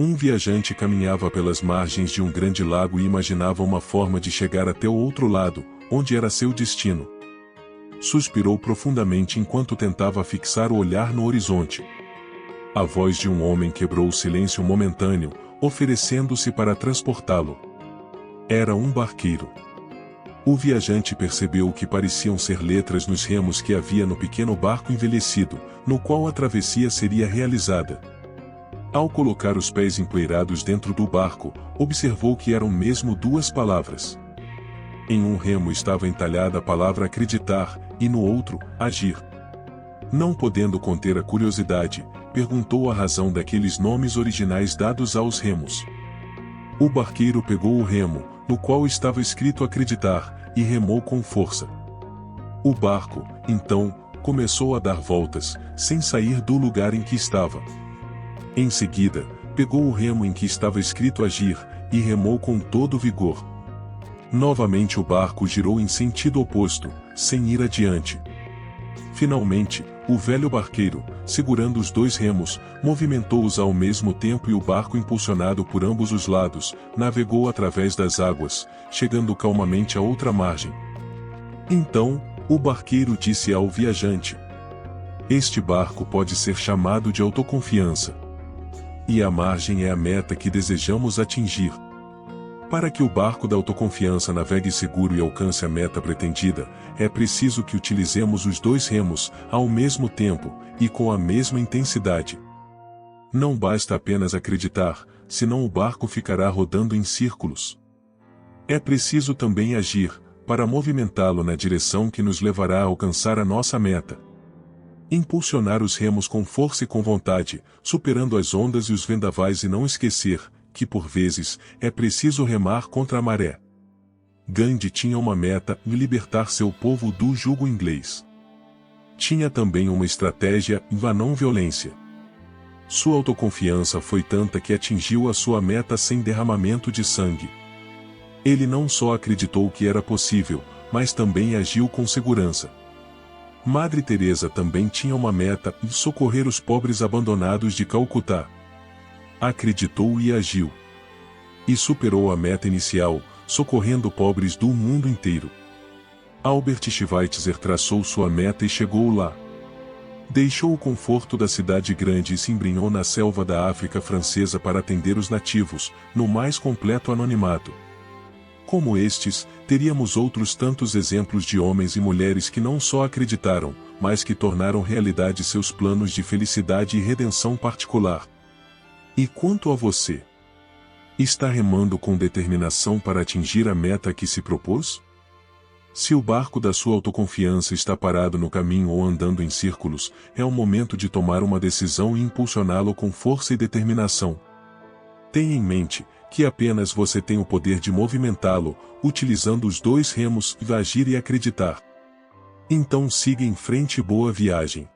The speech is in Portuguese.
Um viajante caminhava pelas margens de um grande lago e imaginava uma forma de chegar até o outro lado, onde era seu destino. Suspirou profundamente enquanto tentava fixar o olhar no horizonte. A voz de um homem quebrou o silêncio momentâneo, oferecendo-se para transportá-lo. Era um barqueiro. O viajante percebeu o que pareciam ser letras nos remos que havia no pequeno barco envelhecido, no qual a travessia seria realizada. Ao colocar os pés empoeirados dentro do barco, observou que eram mesmo duas palavras. Em um remo estava entalhada a palavra acreditar, e no outro, agir. Não podendo conter a curiosidade, perguntou a razão daqueles nomes originais dados aos remos. O barqueiro pegou o remo, no qual estava escrito acreditar, e remou com força. O barco, então, começou a dar voltas, sem sair do lugar em que estava. Em seguida, pegou o remo em que estava escrito agir, e remou com todo vigor. Novamente o barco girou em sentido oposto, sem ir adiante. Finalmente, o velho barqueiro, segurando os dois remos, movimentou-os ao mesmo tempo e o barco, impulsionado por ambos os lados, navegou através das águas, chegando calmamente à outra margem. Então, o barqueiro disse ao viajante: "Este barco pode ser chamado de autoconfiança. E a margem é a meta que desejamos atingir. Para que o barco da autoconfiança navegue seguro e alcance a meta pretendida, é preciso que utilizemos os dois remos, ao mesmo tempo, e com a mesma intensidade. Não basta apenas acreditar, senão o barco ficará rodando em círculos. É preciso também agir, para movimentá-lo na direção que nos levará a alcançar a nossa meta. Impulsionar os remos com força e com vontade, superando as ondas e os vendavais e não esquecer, que por vezes, é preciso remar contra a maré." Gandhi tinha uma meta: libertar seu povo do jugo inglês. Tinha também uma estratégia: a não violência. Sua autoconfiança foi tanta que atingiu a sua meta sem derramamento de sangue. Ele não só acreditou que era possível, mas também agiu com segurança. Madre Teresa também tinha uma meta: socorrer os pobres abandonados de Calcutá. Acreditou e agiu. E superou a meta inicial, socorrendo pobres do mundo inteiro. Albert Schweitzer traçou sua meta e chegou lá. Deixou o conforto da cidade grande e se embrenhou na selva da África francesa para atender os nativos, no mais completo anonimato. Como estes, teríamos outros tantos exemplos de homens e mulheres que não só acreditaram, mas que tornaram realidade seus planos de felicidade e redenção particular. E quanto a você? Está remando com determinação para atingir a meta que se propôs? Se o barco da sua autoconfiança está parado no caminho ou andando em círculos, é o momento de tomar uma decisão e impulsioná-lo com força e determinação. Tenha em mente que apenas você tem o poder de movimentá-lo, utilizando os dois remos, agir e acreditar. Então siga em frente e boa viagem.